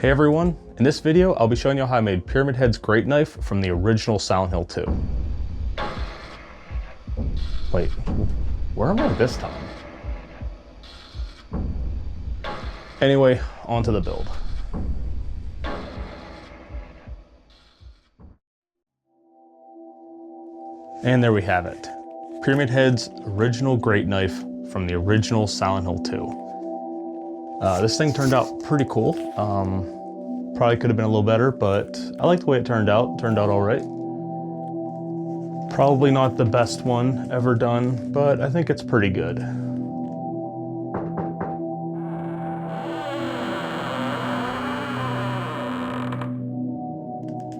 Hey everyone, in this video I'll be showing you how I made Pyramid Head's great knife from the original Silent Hill 2. Wait, where am I this time? Anyway, on to the build. And there we have it. Pyramid Head's original great knife from the original Silent Hill 2. This thing turned out pretty cool. Probably could have been a little better, but I like the way it turned out. It turned out all right. Probably not the best one ever done, but I think it's pretty good.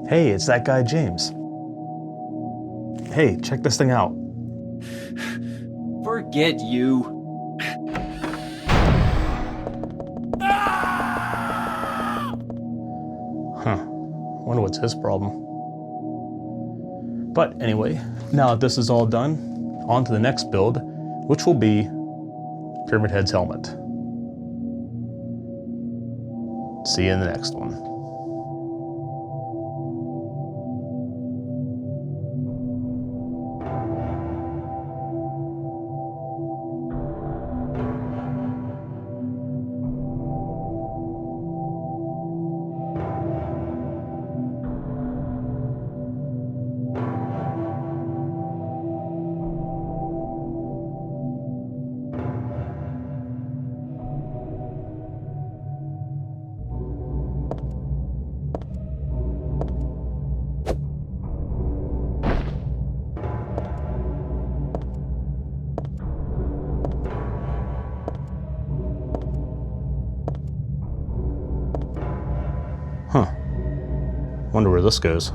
Hey, it's that guy James. Hey, check this thing out. Forget you. Wonder what's his problem. But anyway, now that this is all done, on to the next build, which will be Pyramid Head's helmet. See you in the next one. Huh. Wonder where this goes.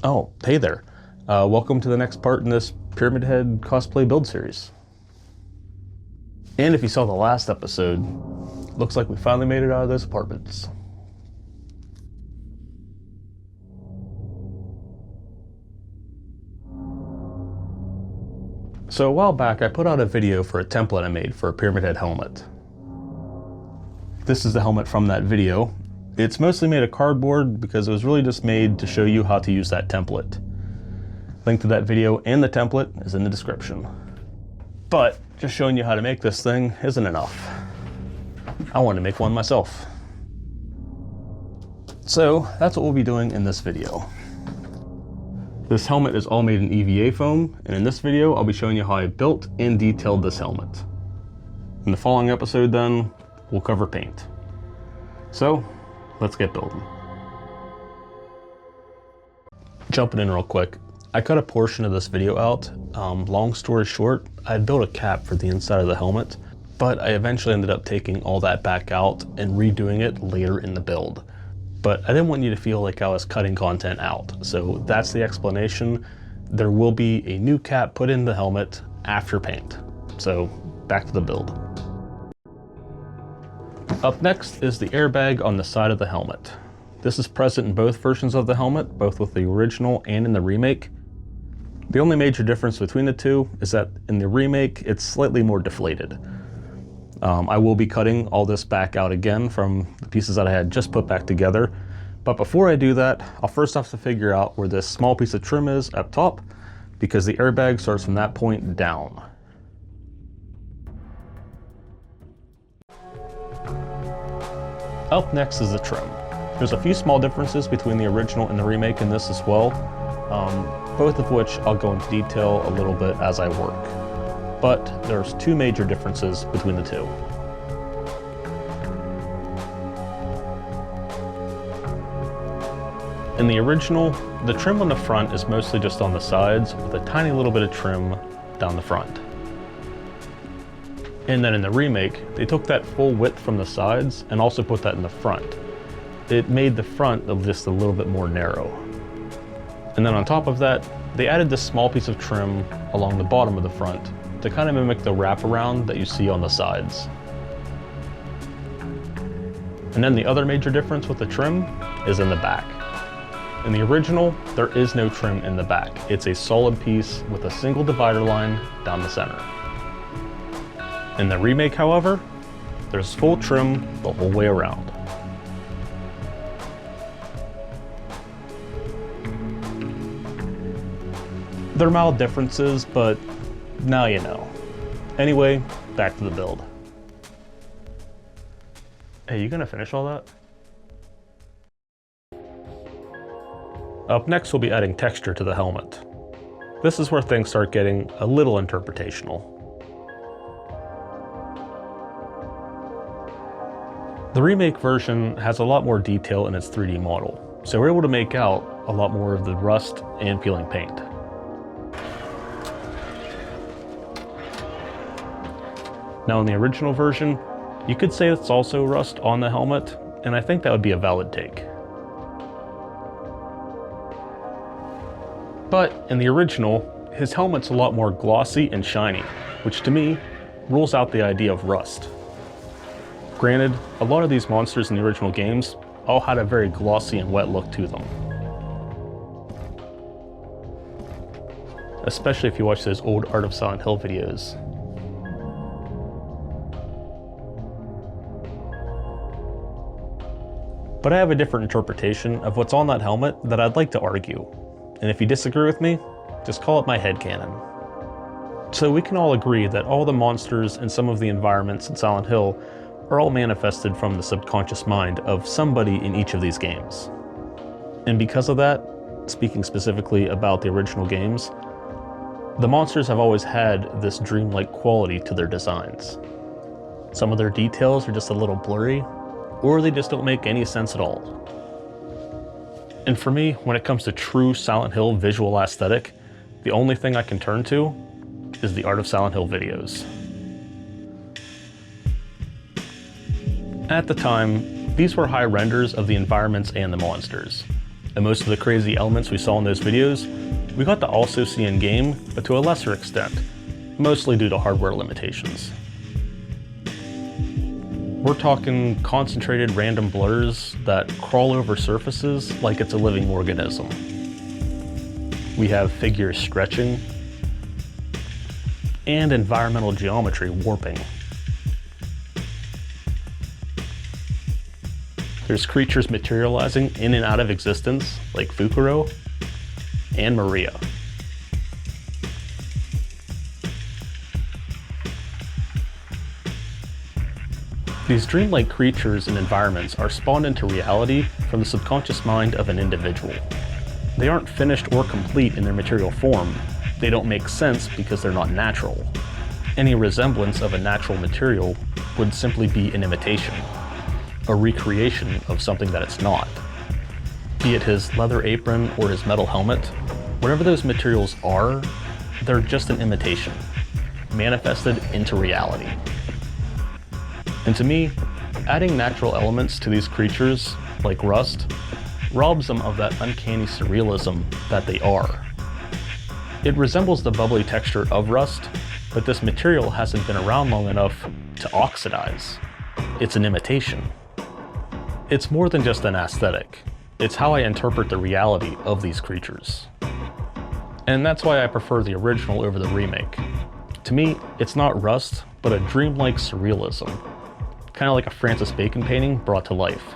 Oh, hey there. Welcome to the next part in this Pyramid Head cosplay build series. And if you saw the last episode, looks like we finally made it out of those apartments. So a while back, I put out a video for a template I made for a Pyramid Head helmet. This is the helmet from that video. It's mostly made of cardboard because it was really just made to show you how to use that template. Link to that video and the template is in the description. But just showing you how to make this thing isn't enough. I want to make one myself. So that's what we'll be doing in this video. This helmet is all made in EVA foam, and in this video I'll be showing you how I built and detailed this helmet. In the following episode then, we'll cover paint. So, let's get building. Jumping in real quick, I cut a portion of this video out. Long story short, I had built a cap for the inside of the helmet, but I eventually ended up taking all that back out and redoing it later in the build. But I didn't want you to feel like I was cutting content out, so that's the explanation. There will be a new cap put in the helmet after paint. So back to the build. Up next is the airbag on the side of the helmet. This is present in both versions of the helmet, both with the original and in the remake. The only major difference between the two is that in the remake, it's slightly more deflated. I will be cutting all this back out again from the pieces that I had just put back together. But before I do that, I'll first have to figure out where this small piece of trim is up top, because the airbag starts from that point down. Up next is the trim. There's a few small differences between the original and the remake in this as well, both of which I'll go into detail a little bit as I work. but there's two major differences between the two. In the original, the trim on the front is mostly just on the sides with a tiny little bit of trim down the front. And then in the remake, they took that full width from the sides and also put that in the front. It made the front just a little bit more narrow. And then on top of that, they added this small piece of trim along the bottom of the front to kind of mimic the wraparound that you see on the sides. And then the other major difference with the trim is in the back. In the original, there is no trim in the back. It's a solid piece with a single divider line down the center. In the remake, however, there's full trim the whole way around. They're mild differences, but now you know. Anyway, back to the build. Hey, you gonna finish all that? Up next, we'll be adding texture to the helmet. This is where things start getting a little interpretational. The remake version has a lot more detail in its 3D model, so we're able to make out a lot more of the rust and peeling paint. Now in the original version, you could say it's also rust on the helmet, and I think that would be a valid take. But in the original, his helmet's a lot more glossy and shiny, which to me rules out the idea of rust. Granted, a lot of these monsters in the original games all had a very glossy and wet look to them. Especially if you watch those old Art of Silent Hill videos. But I have a different interpretation of what's on that helmet that I'd like to argue. And if you disagree with me, just call it my headcanon. So we can all agree that all the monsters and some of the environments in Silent Hill are all manifested from the subconscious mind of somebody in each of these games. And because of that, speaking specifically about the original games, the monsters have always had this dreamlike quality to their designs. Some of their details are just a little blurry, or they just don't make any sense at all. And for me, when it comes to true Silent Hill visual aesthetic, the only thing I can turn to is the Art of Silent Hill videos. At the time, these were high renders of the environments and the monsters. And most of the crazy elements we saw in those videos, we got to also see in game, but to a lesser extent, mostly due to hardware limitations. We're talking concentrated random blurs that crawl over surfaces like it's a living organism. We have figures stretching, and environmental geometry warping. There's creatures materializing in and out of existence, like Fukuro and Maria. These dreamlike creatures and environments are spawned into reality from the subconscious mind of an individual. They aren't finished or complete in their material form. They don't make sense because they're not natural. Any resemblance of a natural material would simply be an imitation, a recreation of something that it's not. Be it his leather apron or his metal helmet, whatever those materials are, they're just an imitation, manifested into reality. And to me, adding natural elements to these creatures, like rust, robs them of that uncanny surrealism that they are. It resembles the bubbly texture of rust, but this material hasn't been around long enough to oxidize. It's an imitation. It's more than just an aesthetic. It's how I interpret the reality of these creatures. And that's why I prefer the original over the remake. To me, it's not rust, but a dreamlike surrealism. Kind of like a Francis Bacon painting brought to life.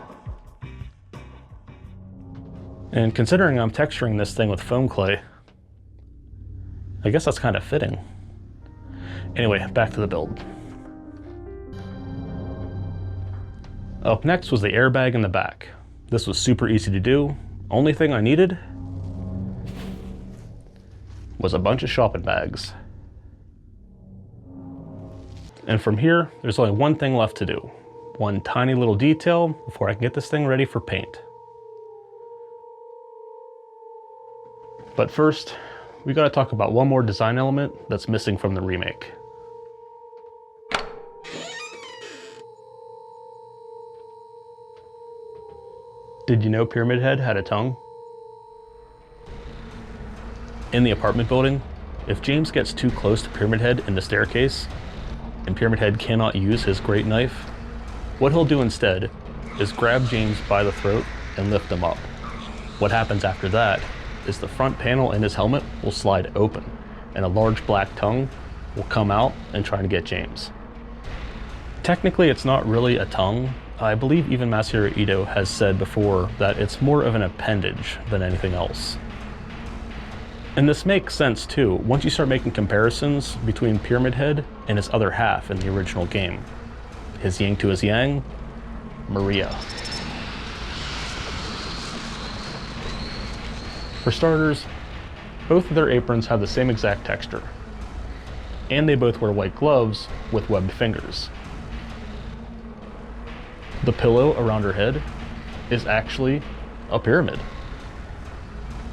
And considering I'm texturing this thing with foam clay, I guess that's kind of fitting. Anyway, back to the build. Up next was the airbag in the back. This was super easy to do. Only thing I needed was a bunch of shopping bags. And from here, there's only one thing left to do. One tiny little detail before I can get this thing ready for paint. But first, we gotta talk about one more design element that's missing from the remake. Did you know Pyramid Head had a tongue? In the apartment building, if James gets too close to Pyramid Head in the staircase, and Pyramid Head cannot use his great knife, what he'll do instead is grab James by the throat and lift him up. What happens after that is the front panel in his helmet will slide open, and a large black tongue will come out and try to get James. Technically, it's not really a tongue. I believe even Masahiro Ito has said before that it's more of an appendage than anything else. And this makes sense too, once you start making comparisons between Pyramid Head and his other half in the original game. His yin to his yang, Maria. For starters, both of their aprons have the same exact texture. And they both wear white gloves with webbed fingers. The pillow around her head is actually a pyramid.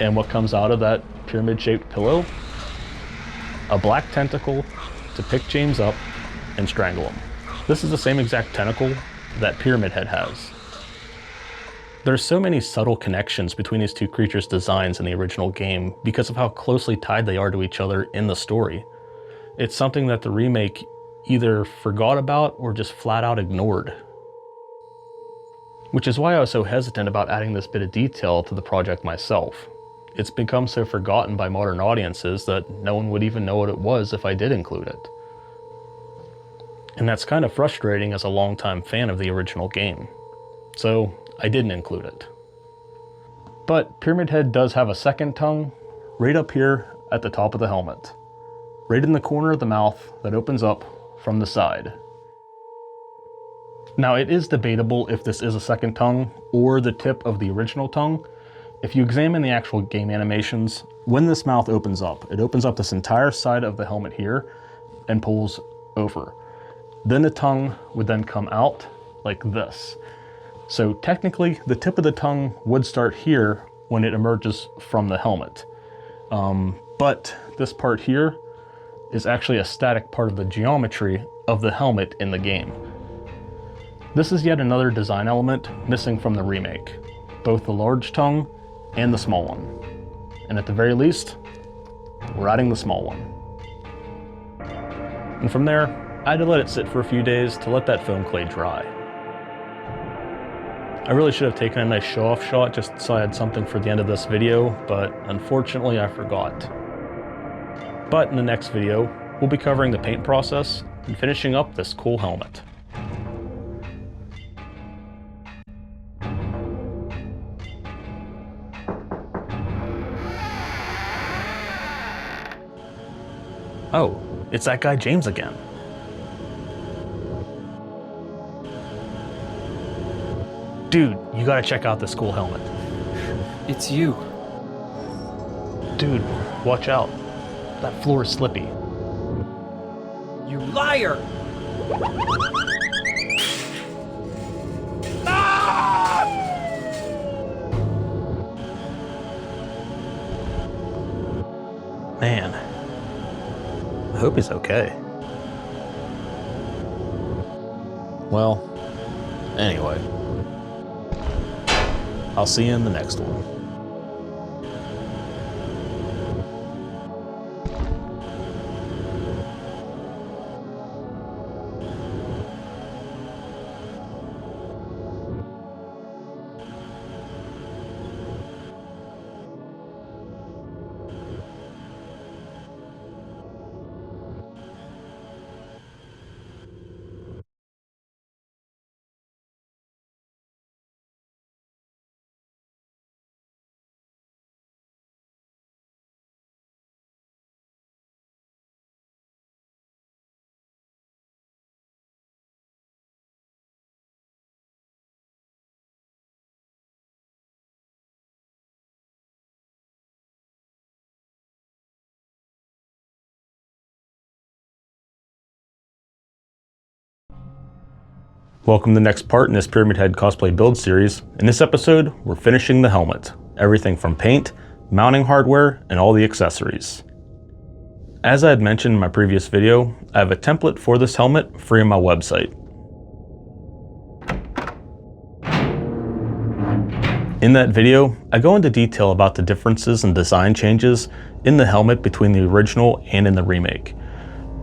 And what comes out of that pyramid-shaped pillow? A black tentacle to pick James up and strangle him. This is the same exact tentacle that Pyramid Head has. There's so many subtle connections between these two creatures' designs in the original game because of how closely tied they are to each other in the story. It's something that the remake either forgot about or just flat out ignored. Which is why I was so hesitant about adding this bit of detail to the project myself. It's become so forgotten by modern audiences that no one would even know what it was if I did include it. And that's kind of frustrating as a longtime fan of the original game. So I didn't include it. But Pyramid Head does have a second tongue right up here at the top of the helmet. Right in the corner of the mouth that opens up from the side. Now it is debatable if this is a second tongue or the tip of the original tongue. If you examine the actual game animations, when this mouth opens up, it opens up this entire side of the helmet here and pulls over. Then the tongue would then come out like this. So technically, the tip of the tongue would start here when it emerges from the helmet. But this part here is actually a static part of the geometry of the helmet in the game. This is yet another design element missing from the remake, both the large tongue and the small one. And at the very least, we're adding the small one. And from there, I had to let it sit for a few days to let that foam clay dry. I really should have taken a nice show-off shot just so I had something for the end of this video, but unfortunately I forgot. But in the next video, we'll be covering the paint process and finishing up this cool helmet. Oh, it's that guy James again. Dude, you gotta check out this cool helmet. It's you. Dude, watch out. That floor is slippy. You liar! Ah! Man, I hope he's okay. Well, anyway, I'll see you in the next one. Welcome to the next part in this Pyramid Head cosplay build series. In this episode, we're finishing the helmet. Everything from paint, mounting hardware, and all the accessories. As I had mentioned in my previous video, I have a template for this helmet free on my website. In that video, I go into detail about the differences and design changes in the helmet between the original and in the remake.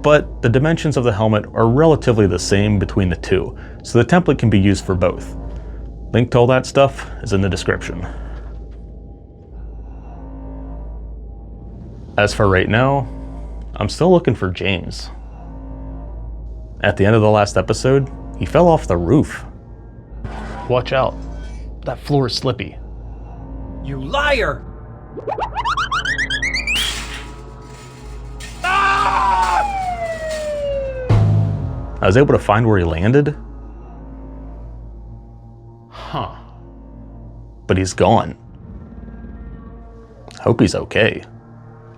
But the dimensions of the helmet are relatively the same between the two, so the template can be used for both. Link to all that stuff is in the description. As for right now, I'm still looking for James. At the end of the last episode, he fell off the roof. Watch out, that floor is slippy. You liar! I was able to find where he landed. Huh. But he's gone. Hope he's okay.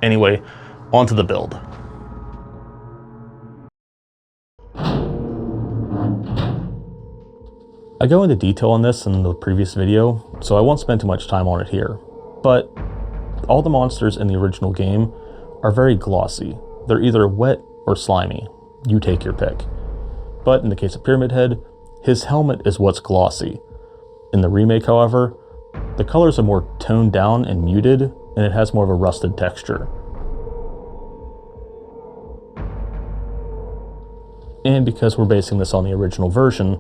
Anyway, on to the build. I go into detail on this in the previous video, so I won't spend too much time on it here. But all the monsters in the original game are very glossy. They're either wet or slimy. You take your pick. But in the case of Pyramid Head, his helmet is what's glossy. In the remake, however, the colors are more toned down and muted, and it has more of a rusted texture. And because we're basing this on the original version,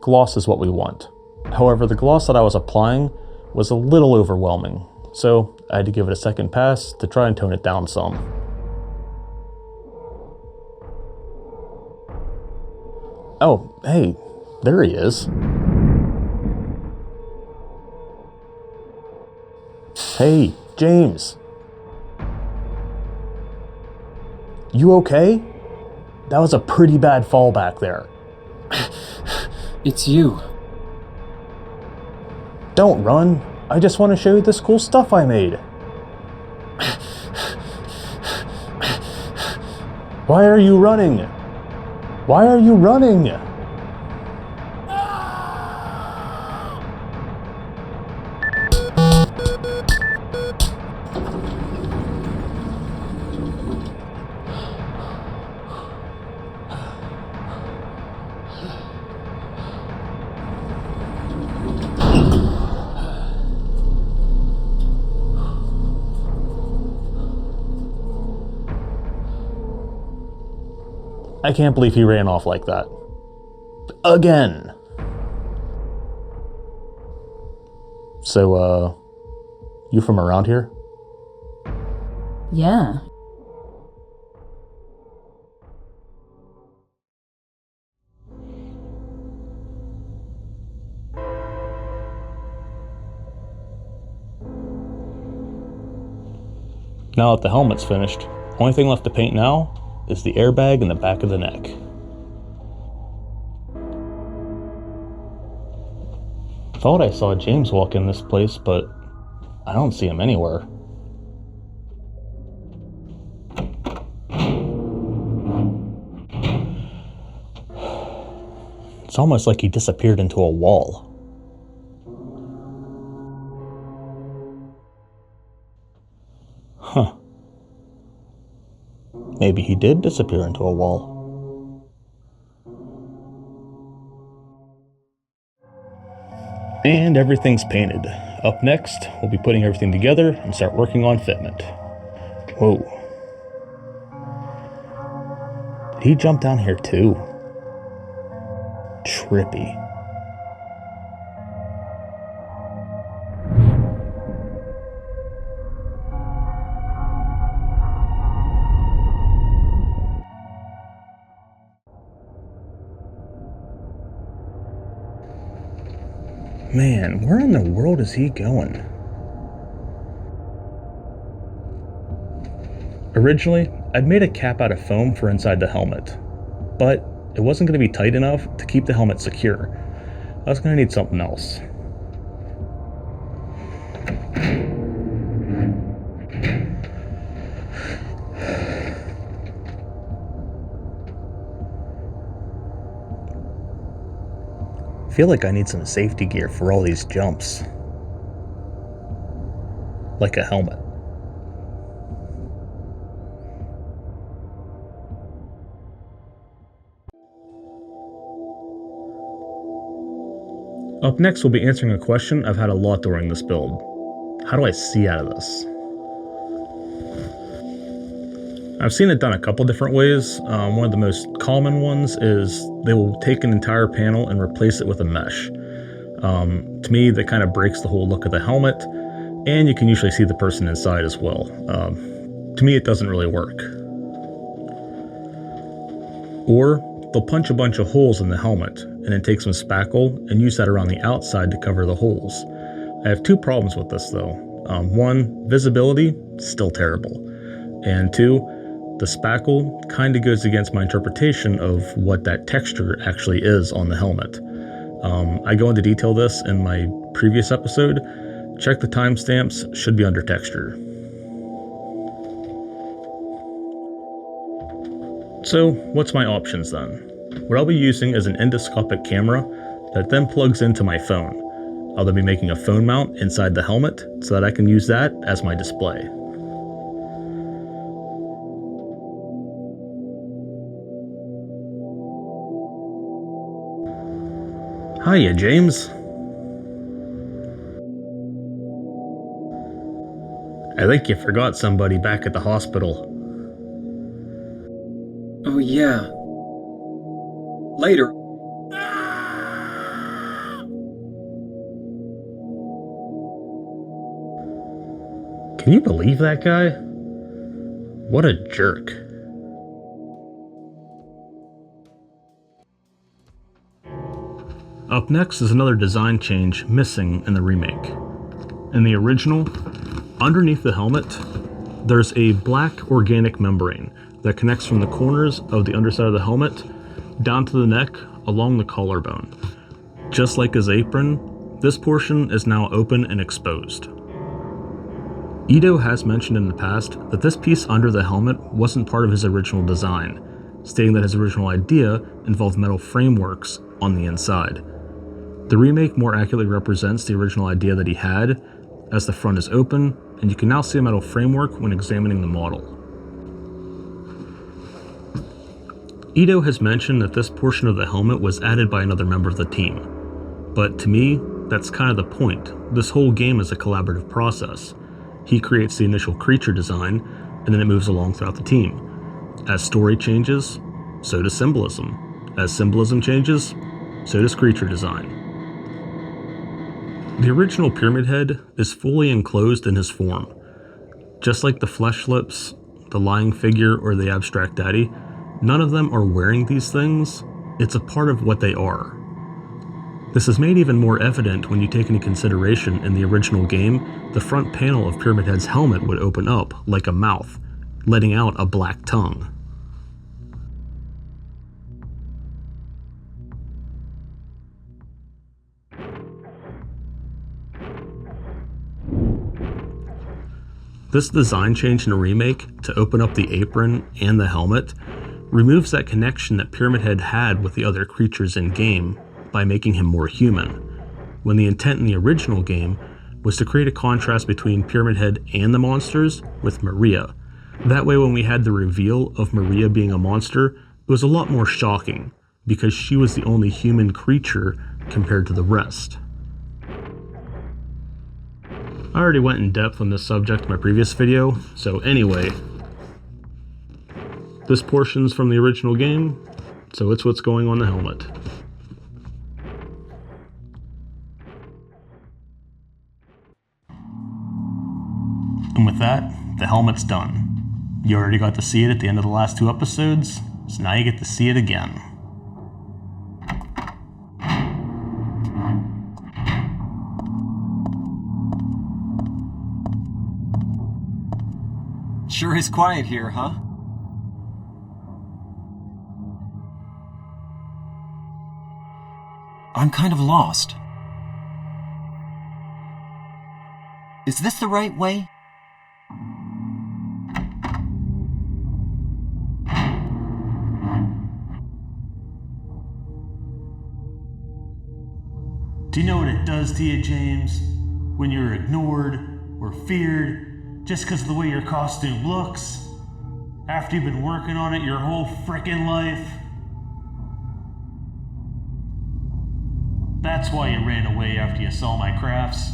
gloss is what we want. However, the gloss that I was applying was a little overwhelming, so I had to give it a second pass to try and tone it down some. Oh, hey, there he is. Hey, James. You okay? That was a pretty bad fall back there. It's you. Don't run. I just want to show you this cool stuff I made. Why are you running? Why are you running? I can't believe he ran off like that. Again. So, you from around here? Yeah. Now that the helmet's finished, only thing left to paint now is the airbag in the back of the neck. Thought I saw James walk in this place, but I don't see him anywhere. It's almost like he disappeared into a wall. Huh. Maybe he did disappear into a wall. And everything's painted. Up next, we'll be putting everything together and start working on fitment. Whoa. Did he jump down here too? Trippy. Man, where in the world is he going? Originally, I'd made a cap out of foam for inside the helmet, but it wasn't going to be tight enough to keep the helmet secure. I was going to need something else. feel like I need some safety gear for all these jumps. Like a helmet. Up next, we'll be answering a question I've had a lot during this build. How do I see out of this? I've seen it done a couple different ways. One of the most common ones is they will take an entire panel and replace it with a mesh. To me, that kind of breaks the whole look of the helmet, and you can usually see the person inside as well. To me, it doesn't really work. Or they'll punch a bunch of holes in the helmet and then take some spackle and use that around the outside to cover the holes. I have two problems with this though. One, visibility, still terrible. And two, the spackle kind of goes against my interpretation of what that texture actually is on the helmet. I go into detail this in my previous episode. Check the timestamps, should be under texture. So what's my options then? What I'll be using is an endoscopic camera that then plugs into my phone. I'll then be making a phone mount inside the helmet so that I can use that as my display. Hiya, James. I think you forgot somebody back at the hospital. Oh, yeah. Later. Can you believe that guy? What a jerk. Up next is another design change missing in the remake. In the original, underneath the helmet, there's a black organic membrane that connects from the corners of the underside of the helmet down to the neck along the collarbone. Just like his apron, this portion is now open and exposed. Ito has mentioned in the past that this piece under the helmet wasn't part of his original design, stating that his original idea involved metal frameworks on the inside. The remake more accurately represents the original idea that he had, as the front is open, and you can now see a metal framework when examining the model. Ito has mentioned that this portion of the helmet was added by another member of the team, but to me, that's kind of the point. This whole game is a collaborative process. He creates the initial creature design, and then it moves along throughout the team. As story changes, so does symbolism. As symbolism changes, so does creature design. The original Pyramid Head is fully enclosed in his form. Just like the Flesh Lips, the Lying Figure, or the Abstract Daddy, none of them are wearing these things. It's a part of what they are. This is made even more evident when you take into consideration in the original game, the front panel of Pyramid Head's helmet would open up like a mouth, letting out a black tongue. This design change in a remake to open up the apron and the helmet removes that connection that Pyramid Head had with the other creatures in game by making him more human, when the intent in the original game was to create a contrast between Pyramid Head and the monsters with Maria. That way when we had the reveal of Maria being a monster, it was a lot more shocking, because she was the only human creature compared to the rest. I already went in depth on this subject in my previous video, so anyway, this portion's from the original game, so it's what's going on the helmet. And with that, the helmet's done. You already got to see it at the end of the last two episodes, so now you get to see it again. Sure is quiet here, huh? I'm kind of lost. Is this the right way? Do you know what it does to you, James? When you're ignored or feared just because of the way your costume looks? After you've been working on it your whole frickin' life? That's why you ran away after you saw my crafts.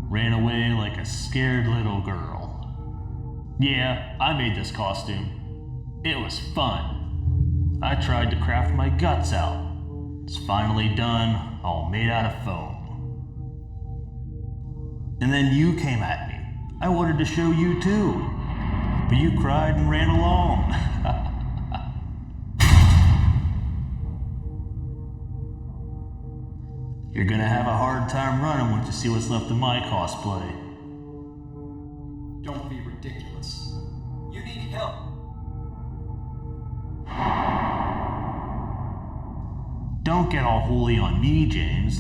Ran away like a scared little girl. Yeah, I made this costume. It was fun. I tried to craft my guts out. It's finally done, all made out of foam. And then you came at me. I wanted to show you too. But you cried and ran along. You're gonna have a hard time running once you see what's left of my cosplay. Don't be ridiculous. You need help. Don't get all holy on me, James.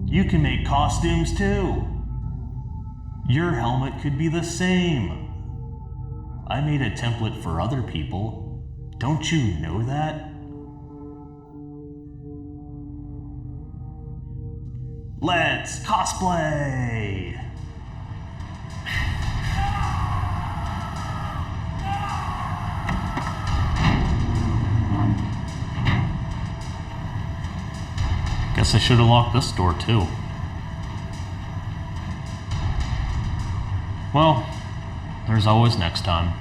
You can make costumes too. Your helmet could be the same. I made a template for other people. Don't you know that? Let's cosplay! Guess I should have locked this door too. Well, there's always next time.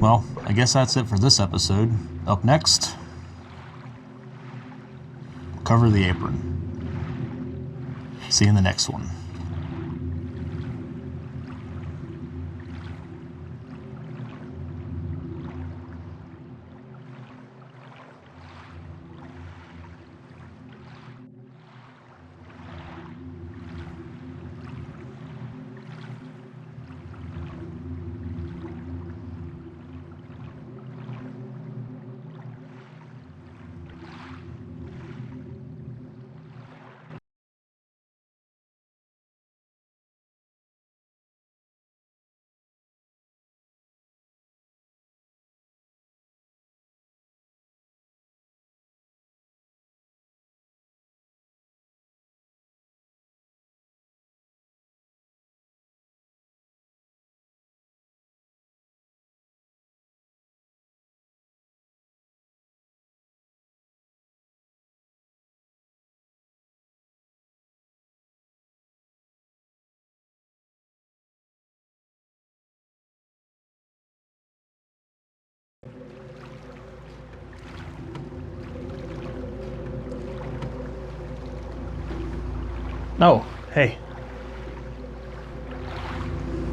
Well, I guess that's it for this episode. Up next, cover the apron. See you in the next one. Oh, hey.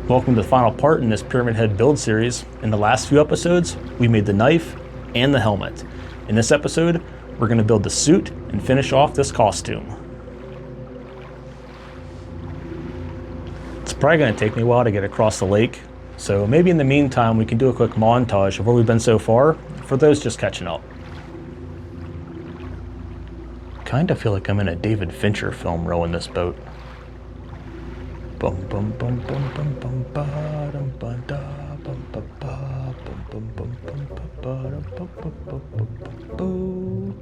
Welcome to the final part in this Pyramid Head build series. In the last few episodes, we made the knife and the helmet. In this episode, we're going to build the suit and finish off this costume. It's probably going to take me a while to get across the lake, so maybe in the meantime we can do a quick montage of where we've been so far, for those just catching up. Kind of feel like I'm in a David Fincher film rowing this boat. Bum bum bum bum bum bum ba dum ba da bum ba ba bum bum bum bum ba ba dum bum bum bum bum boo.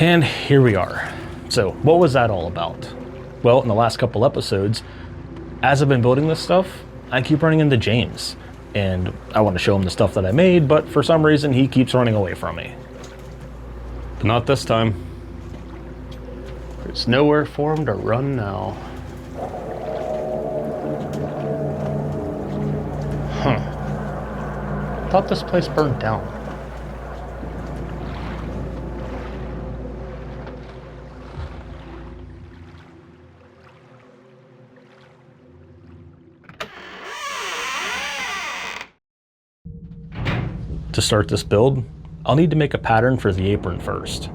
And here we are. So what was that all about? Well, in the last couple episodes, as I've been building this stuff, I keep running into James. And I want to show him the stuff that I made, but for some reason he keeps running away from me. But not this time. There's nowhere for him to run now. Thought this place burned down. To start this build, I'll need to make a pattern for the apron first.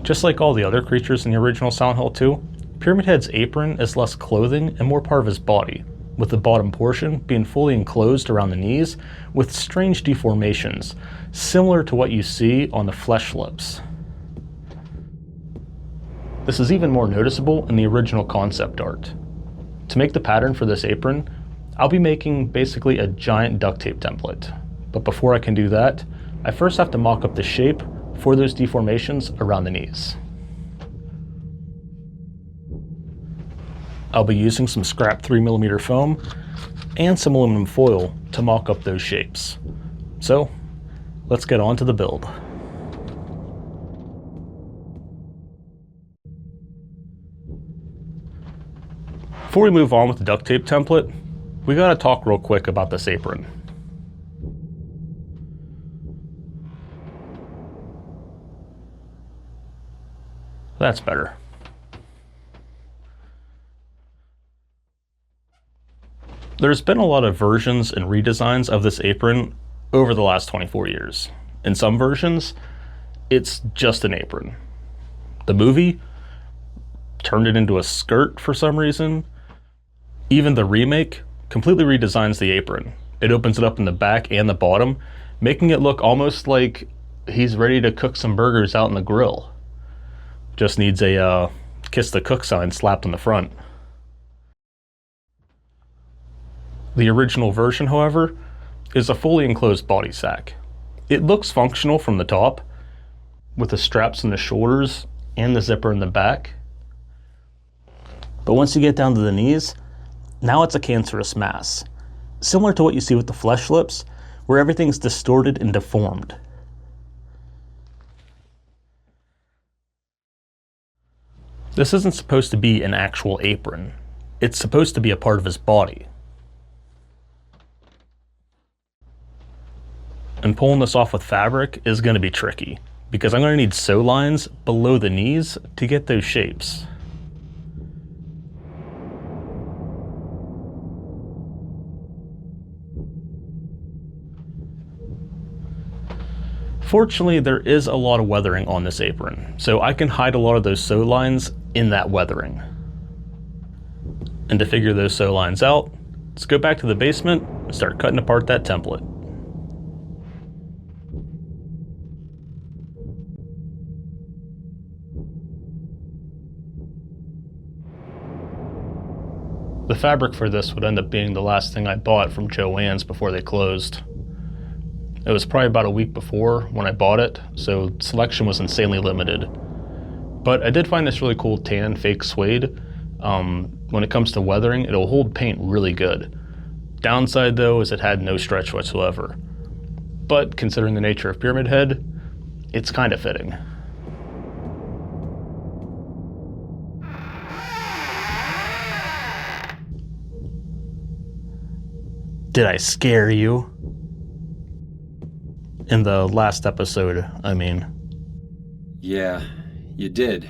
Just like all the other creatures in the original Silent Hill 2, Pyramid Head's apron is less clothing and more part of his body, with the bottom portion being fully enclosed around the knees with strange deformations, similar to what you see on the flesh lips. This is even more noticeable in the original concept art. To make the pattern for this apron, I'll be making basically a giant duct tape template. But before I can do that, I first have to mock up the shape for those deformations around the knees. I'll be using some scrap 3mm foam and some aluminum foil to mock up those shapes. So, let's get on to the build. Before we move on with the duct tape template, we gotta talk real quick about this apron. That's better. There's been a lot of versions and redesigns of this apron over the last 24 years. In some versions, it's just an apron. The movie turned it into a skirt for some reason. Even the remake completely redesigns the apron. It opens it up in the back and the bottom, making it look almost like he's ready to cook some burgers out in the grill. Just needs a Kiss the Cook sign slapped on the front. The original version, however, is a fully enclosed body sack. It looks functional from the top, with the straps in the shoulders and the zipper in the back. But once you get down to the knees, now it's a cancerous mass, similar to what you see with the flesh lips, where everything's distorted and deformed. This isn't supposed to be an actual apron. It's supposed to be a part of his body. And pulling this off with fabric is going to be tricky, because I'm going to need sew lines below the knees to get those shapes. Fortunately, there is a lot of weathering on this apron, so I can hide a lot of those sew lines in that weathering. And to figure those sew lines out, let's go back to the basement and start cutting apart that template. The fabric for this would end up being the last thing I bought from Joann's before they closed. It was probably about a week before when I bought it, so selection was insanely limited. But I did find this really cool tan fake suede. When it comes to weathering, it'll hold paint really good. Downside though is it had no stretch whatsoever. But considering the nature of Pyramid Head, it's kind of fitting. Did I scare you? In the last episode, I mean. Yeah, you did.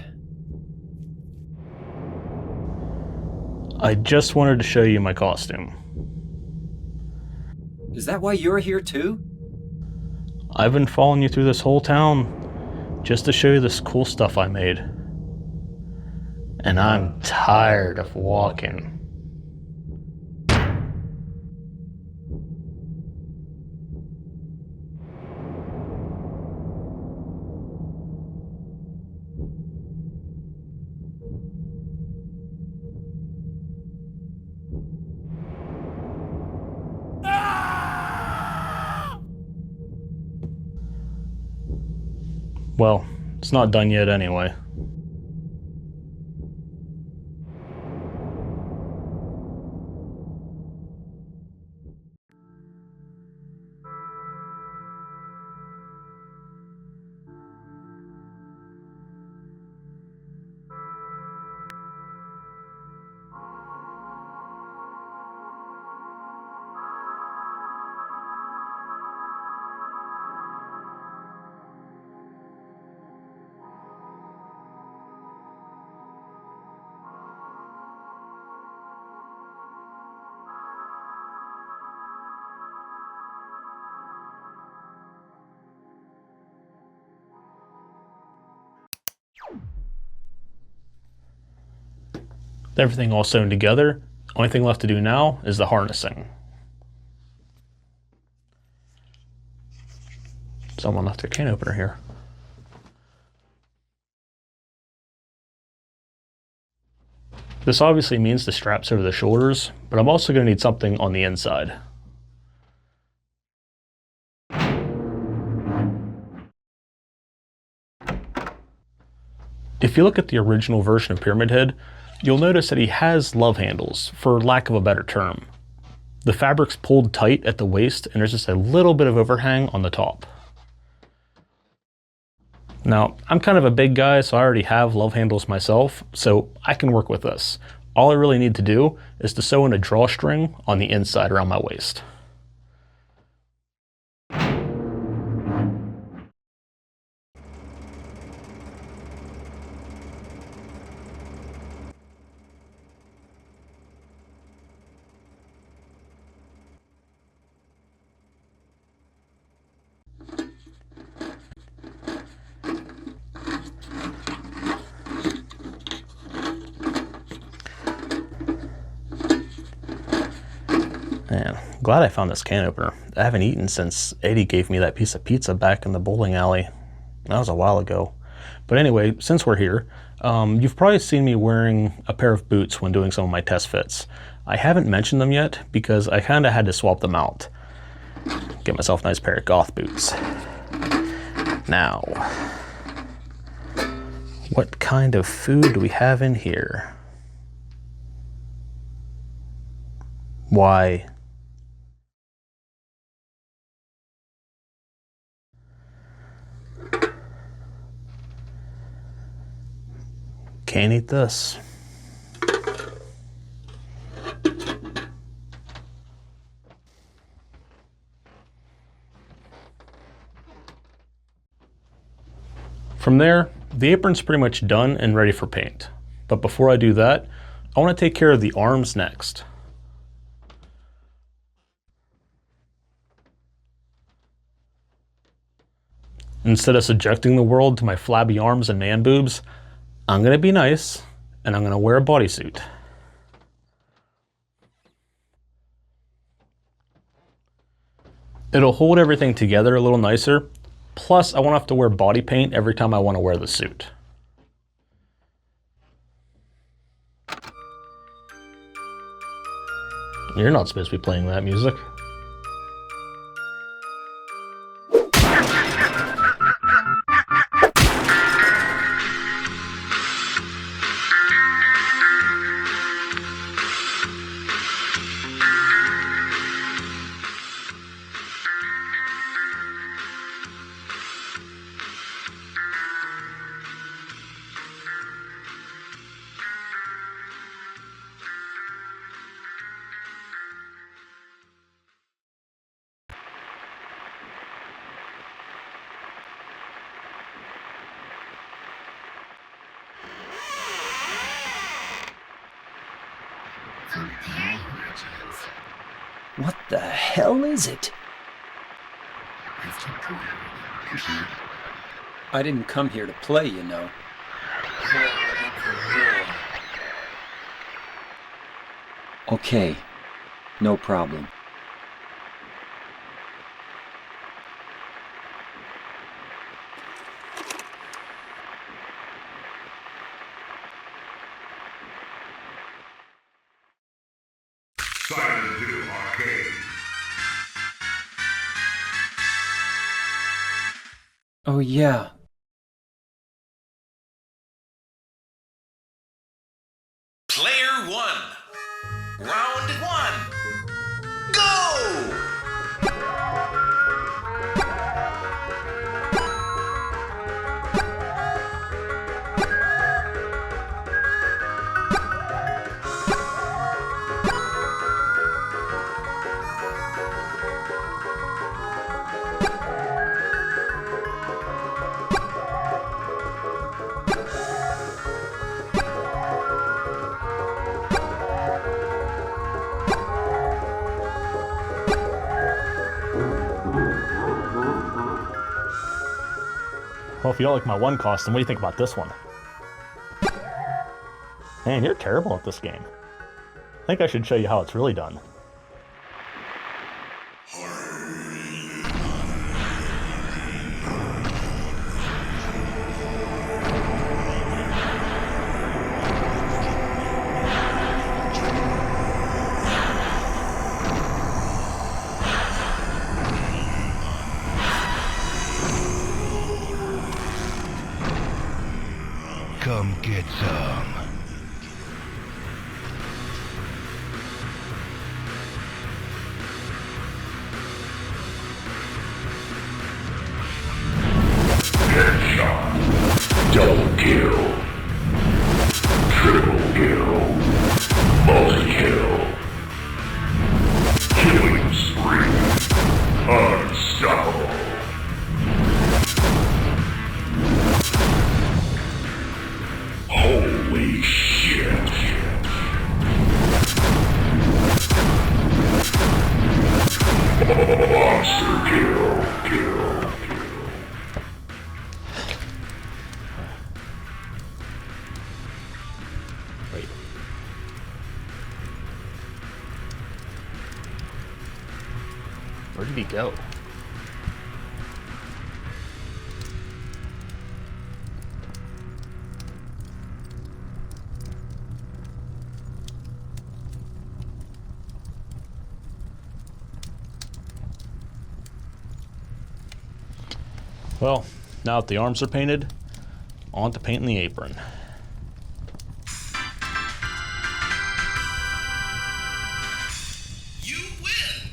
I just wanted to show you my costume. Is that why you're here too? I've been following you through this whole town just to show you this cool stuff I made. And I'm tired of walking. Well, It's not done yet anyway. With everything all sewn together, the only thing left to do now is the harnessing. Someone left their can opener here. This obviously means the straps over the shoulders, but I'm also going to need something on the inside. If you look at the original version of Pyramid Head, you'll notice that he has love handles, for lack of a better term. The fabric's pulled tight at the waist and there's just a little bit of overhang on the top. Now, I'm kind of a big guy, so I already have love handles myself, so I can work with this. All I really need to do is to sew in a drawstring on the inside around my waist. Man, glad I found this can opener. I haven't eaten since Eddie gave me that piece of pizza back in the bowling alley. That was a while ago. But anyway, since we're here, you've probably seen me wearing a pair of boots when doing some of my test fits. I haven't mentioned them yet because I kind of had to swap them out. Get myself a nice pair of goth boots. Now, what kind of food do we have in here? Why? Can't eat this. From there, the apron's pretty much done and ready for paint. But before I do that, I want to take care of the arms next. Instead of subjecting the world to my flabby arms and man boobs, I'm gonna be nice and I'm gonna wear a bodysuit. It'll hold everything together a little nicer. Plus, I won't have to wear body paint every time I want to wear the suit. You're not supposed to be playing that music. What the hell is it? I didn't come here to play, you know. Okay, no problem. Oh yeah, Well, if you don't like my one costume, what do you think about this one? Man, you're terrible at this game. I think I should show you how it's really done. Come get some. Headshot. Double kill. Triple kill. Multi-kill. Killing spree. Unstoppable. Holy shit. Monster kill. Wait. Where did he go? Well, now that the arms are painted, on to painting the apron. You win!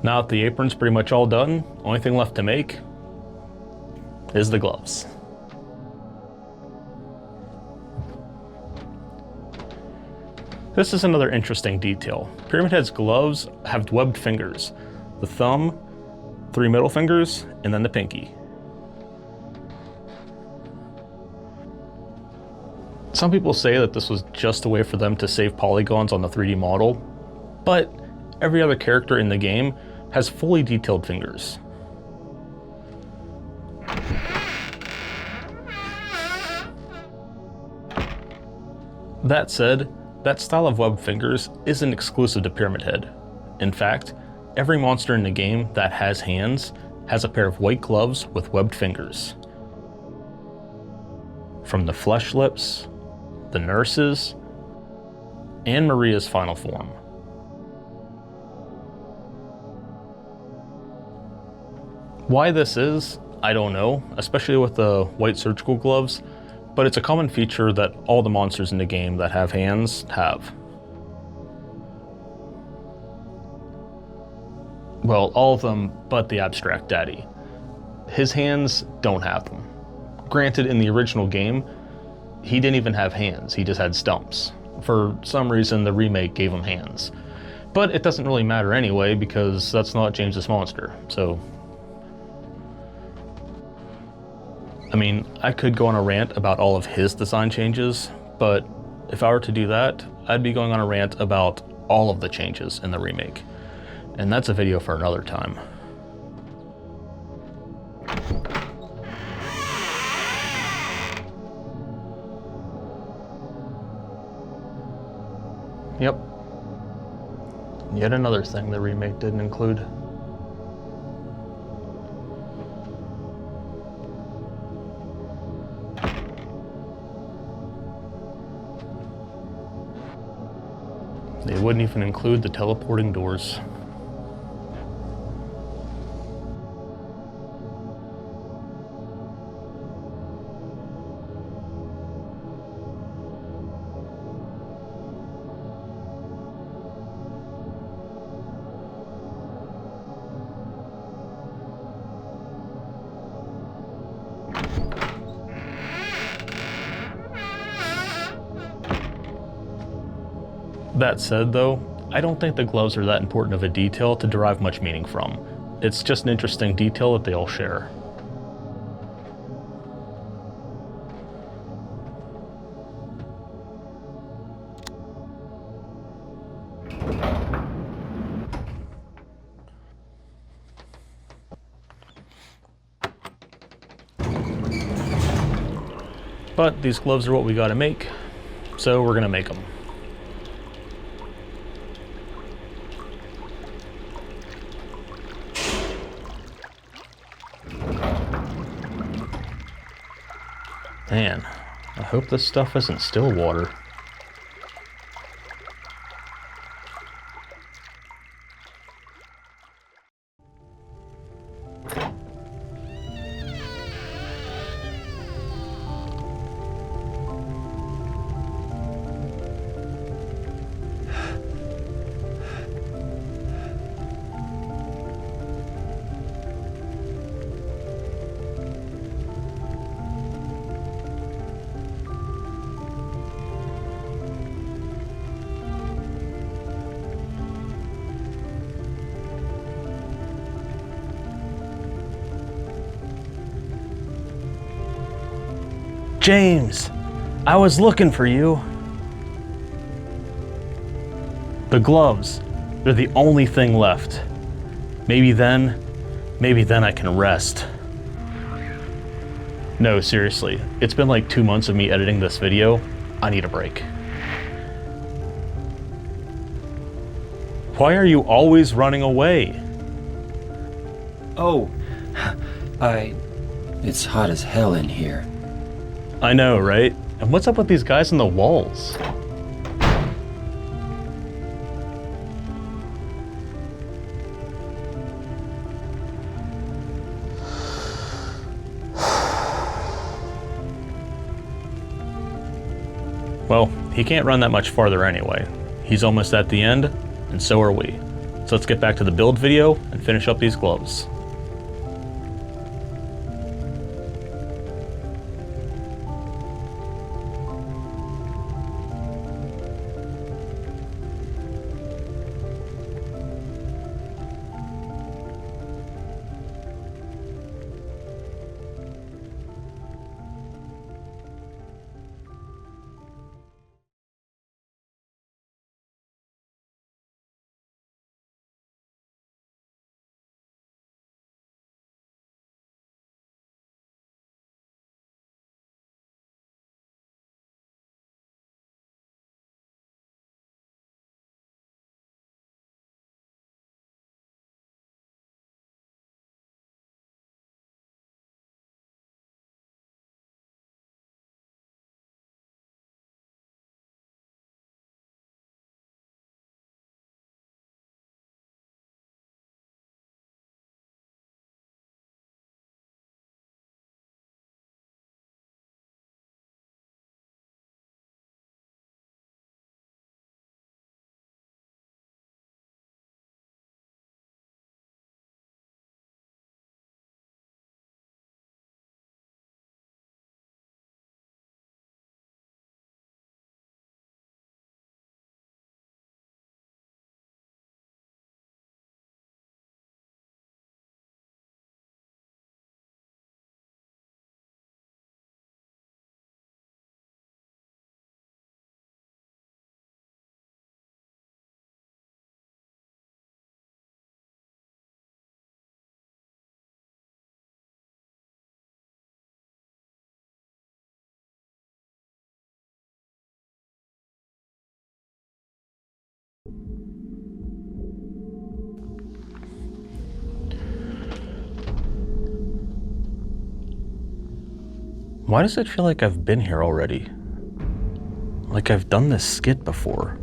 Now that the apron's pretty much all done, only thing left to make is the gloves. This is another interesting detail. Pyramid Head's gloves have webbed fingers. The thumb, 3 middle fingers, and then the pinky. Some people say that this was just a way for them to save polygons on the 3D model, but every other character in the game has fully detailed fingers. That said, that style of webbed fingers isn't exclusive to Pyramid Head. In fact, every monster in the game that has hands has a pair of white gloves with webbed fingers. From the Flesh Lips, the Nurses, and Maria's final form. Why this is, I don't know, especially with the white surgical gloves, but it's a common feature that all the monsters in the game that have hands have. Well, all of them but the Abstract Daddy. His hands don't have them. Granted, in the original game, he didn't even have hands, he just had stumps. For some reason, the remake gave him hands. But it doesn't really matter anyway, because that's not James's monster, so... I mean, I could go on a rant about all of his design changes, but if I were to do that, I'd be going on a rant about all of the changes in the remake. And that's a video for another time. Yep. Yet another thing the remake didn't include. They wouldn't even include the teleporting doors. That said though, I don't think the gloves are that important of a detail to derive much meaning from. It's just an interesting detail that they all share. But these gloves are what we gotta make, so we're gonna make them. Man, I hope this stuff isn't still water. James, I was looking for you. The gloves, they're the only thing left. Maybe then I can rest. No, seriously, it's been like 2 months of me editing this video. I need a break. Why are you always running away? Oh, it's hot as hell in here. I know, right? And what's up with these guys on the walls? Well, he can't run that much farther anyway. He's almost at the end, and so are we. So let's get back to the build video and finish up these gloves. Why does it feel like I've been here already? Like I've done this skit before.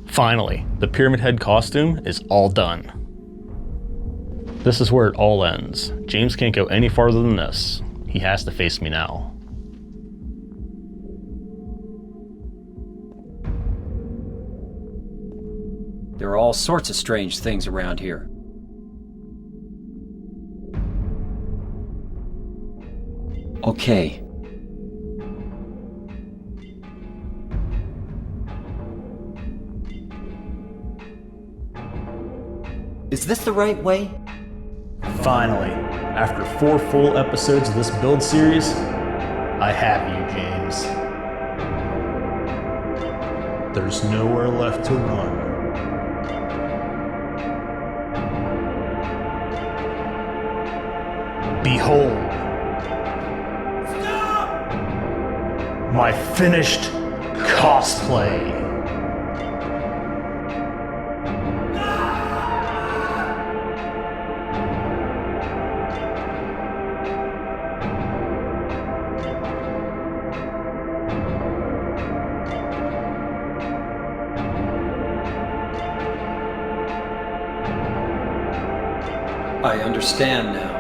Finally, the Pyramid Head costume is all done. This is where it all ends. James can't go any farther than this. He has to face me now. There are all sorts of strange things around here. Okay. Is this the right way? Finally, after 4 full episodes of this build series, I have you, James. There's nowhere left to run. Behold! Stop! My finished cosplay! I understand now.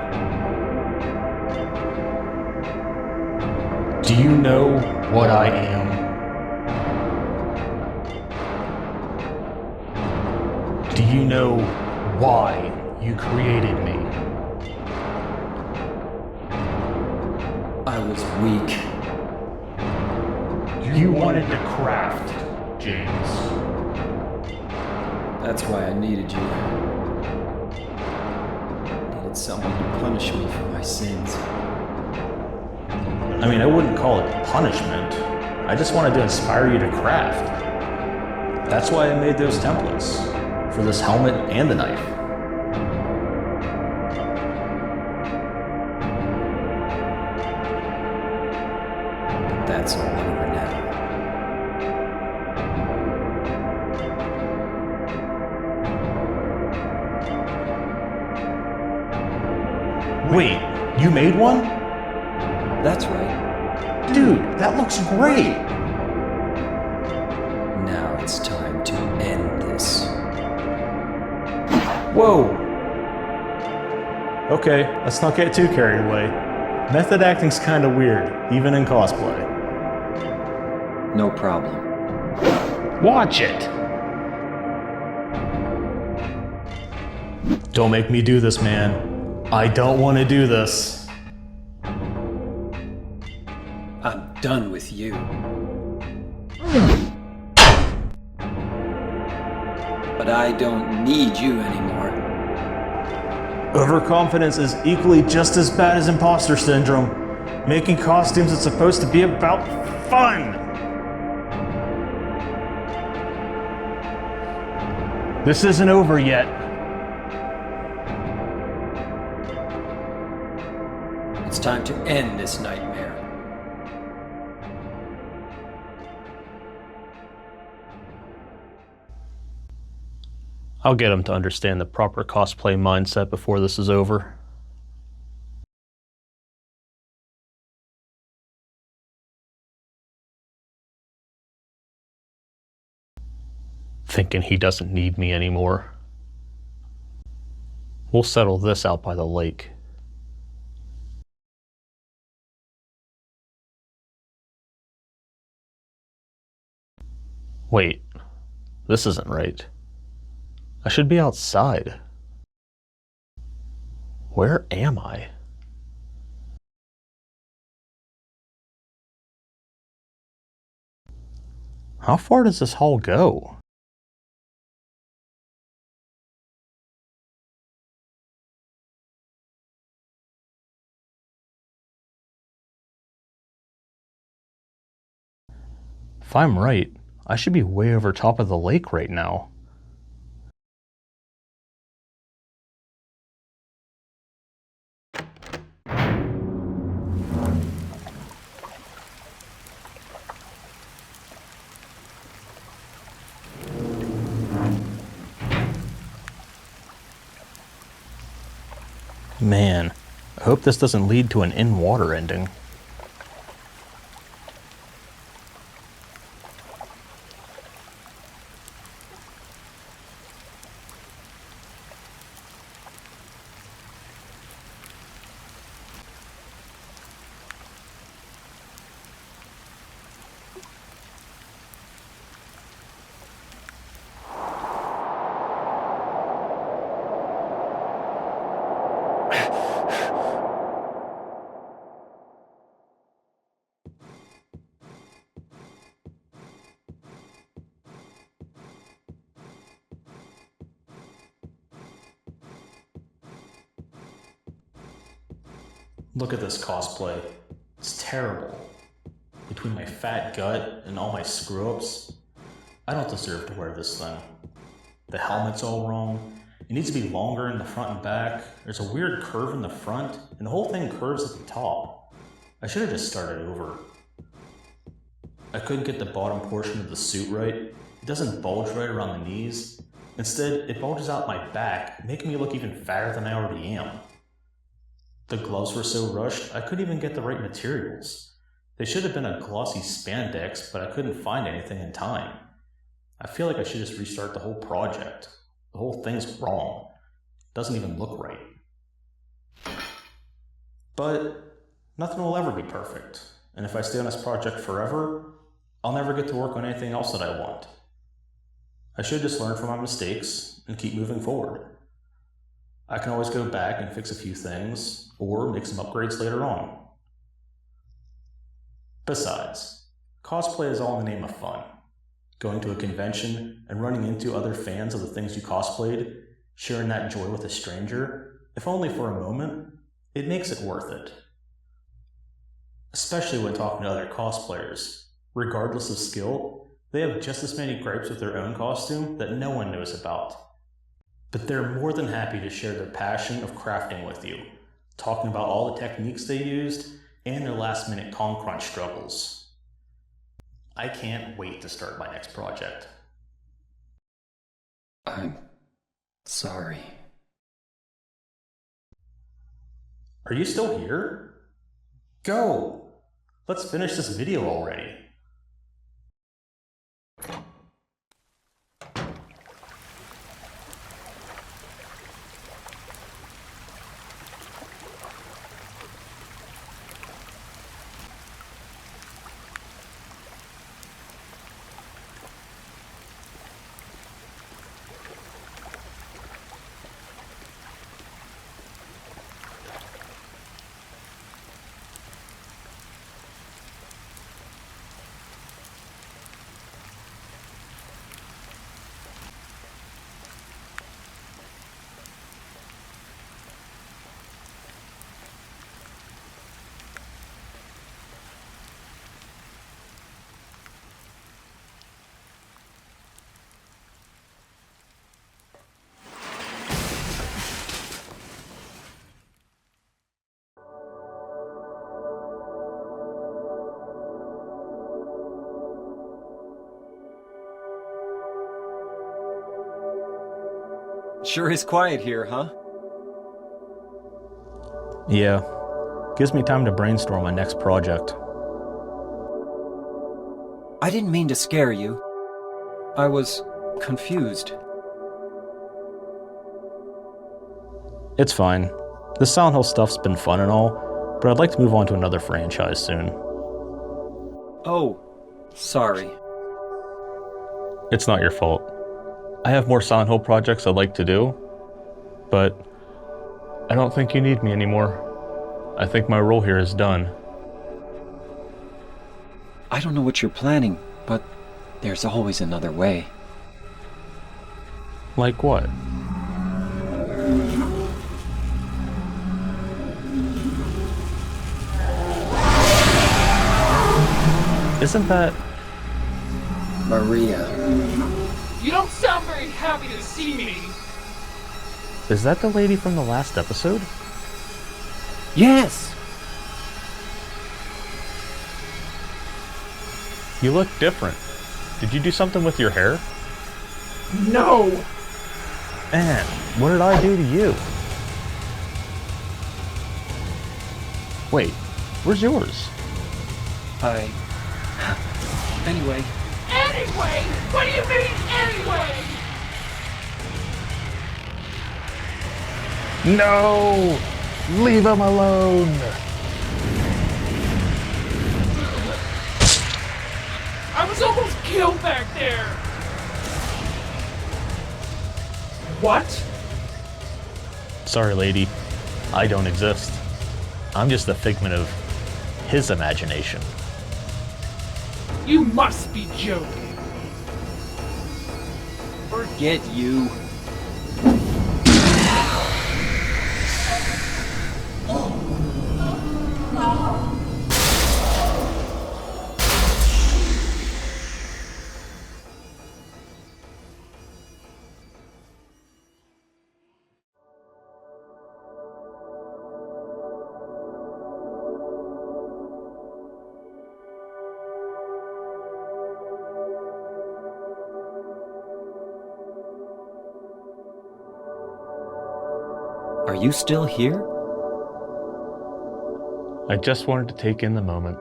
Do you know what I am? Do you know why you created me? I was weak. You wanted to craft, James. That's why I needed you. Needed someone to punish me for my sins. I mean, I wouldn't call it punishment. I just wanted to inspire you to craft. That's why I made those templates. For this helmet and the knife. But that's all over now. Wait, you made one? That's right. Dude, that looks great! Now it's time to end this. Whoa! Okay, let's not get too carried away. Method acting's kinda weird, even in cosplay. No problem. Watch it! Don't make me do this, man. I don't want to do this. I'm done with you. But I don't need you anymore. Overconfidence is equally just as bad as imposter syndrome. Making costumes is supposed to be about fun. This isn't over yet. It's time to end this nightmare. I'll get him to understand the proper cosplay mindset before this is over. Thinking he doesn't need me anymore. We'll settle this out by the lake. Wait, this isn't right. I should be outside. Where am I? How far does this hall go? If I'm right, I should be way over top of the lake right now. Man, I hope this doesn't lead to an in-water ending. Look at this cosplay. It's terrible. Between my fat gut and all my screw-ups, I don't deserve to wear this thing. The helmet's all wrong. It needs to be longer in the front and back. There's a weird curve in the front, and the whole thing curves at the top. I should have just started over. I couldn't get the bottom portion of the suit right. It doesn't bulge right around the knees. Instead, it bulges out my back, making me look even fatter than I already am. The gloves were so rushed, I couldn't even get the right materials. They should have been a glossy spandex, but I couldn't find anything in time. I feel like I should just restart the whole project. The whole thing's wrong. It doesn't even look right. But nothing will ever be perfect, and if I stay on this project forever, I'll never get to work on anything else that I want. I should just learn from my mistakes and keep moving forward. I can always go back and fix a few things, or make some upgrades later on. Besides, cosplay is all in the name of fun. Going to a convention and running into other fans of the things you cosplayed, sharing that joy with a stranger, if only for a moment, it makes it worth it. Especially when talking to other cosplayers. Regardless of skill, they have just as many gripes with their own costume that no one knows about. But they're more than happy to share their passion of crafting with you, talking about all the techniques they used and their last-minute con crunch struggles. I can't wait to start my next project. I'm sorry. Are you still here? Go! Let's finish this video already. Sure is quiet here, huh? Yeah. Gives me time to brainstorm my next project. I didn't mean to scare you. I was confused. It's fine. This Silent Hill stuff's been fun and all, but I'd like to move on to another franchise soon. Oh, sorry. It's not your fault. I have more Silent Hill projects I'd like to do, but I don't think you need me anymore. I think my role here is done. I don't know what you're planning, but there's always another way. Like what? Isn't that... Maria. You don't sound very happy to see me. Is that the lady from the last episode? Yes! You look different. Did you do something with your hair? No! And what did I do to you? Wait, where's yours? Anyway. Anyway? What do you mean, anyway? No! Leave him alone! I was almost killed back there! What? Sorry, lady. I don't exist. I'm just a figment of his imagination. You must be joking. Forget you. you still here? I just wanted to take in the moment.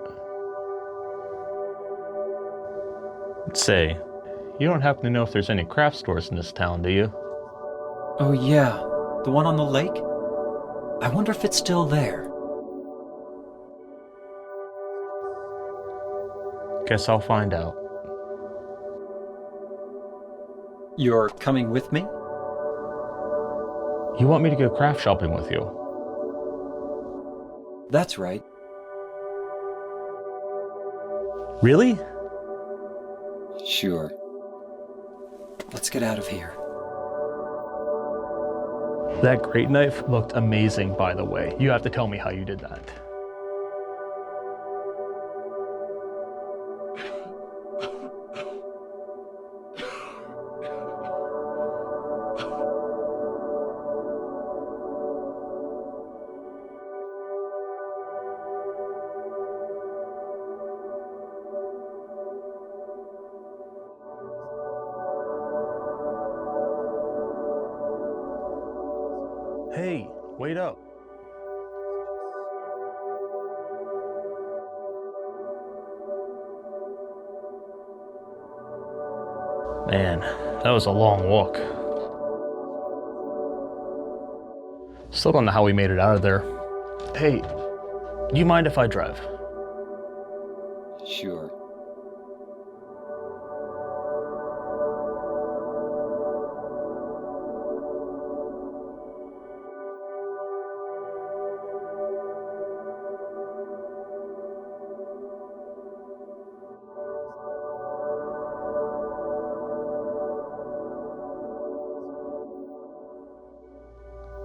Say, you don't happen to know if there's any craft stores in this town, do you? Oh yeah, the one on the lake? I wonder if it's still there. Guess I'll find out. You're coming with me? You want me to go craft shopping with you? That's right. Really? Sure. Let's get out of here. That great knife looked amazing, by the way. You have to tell me how you did that. Hey, wait up. Man, that was a long walk. Still don't know how we made it out of there. Hey, do you mind if I drive? Sure.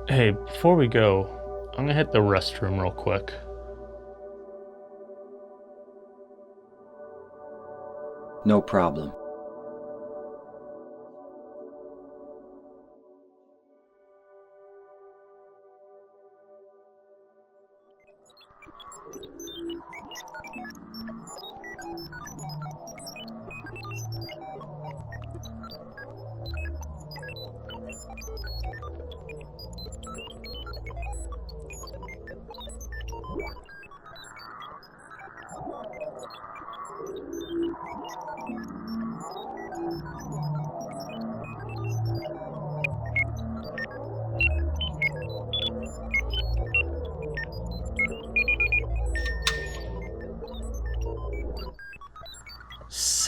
Hey, before we go, I'm gonna hit the restroom real quick. No problem.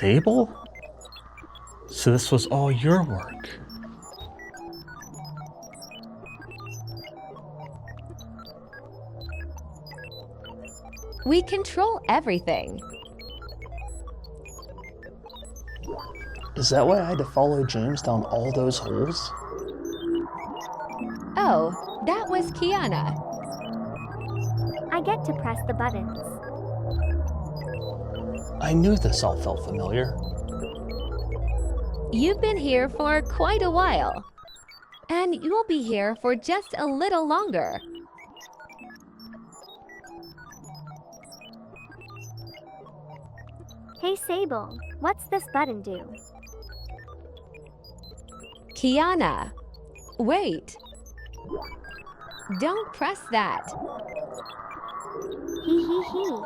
Sable? So this was all your work. We control everything. Is that why I had to follow James down all those holes? Oh, that was Kiana. I get to press the buttons. I knew this all felt familiar. You've been here for quite a while. And you'll be here for just a little longer. Hey Sable, what's this button do? Kiana, wait. Don't press that. Hee hee hee.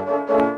Bye.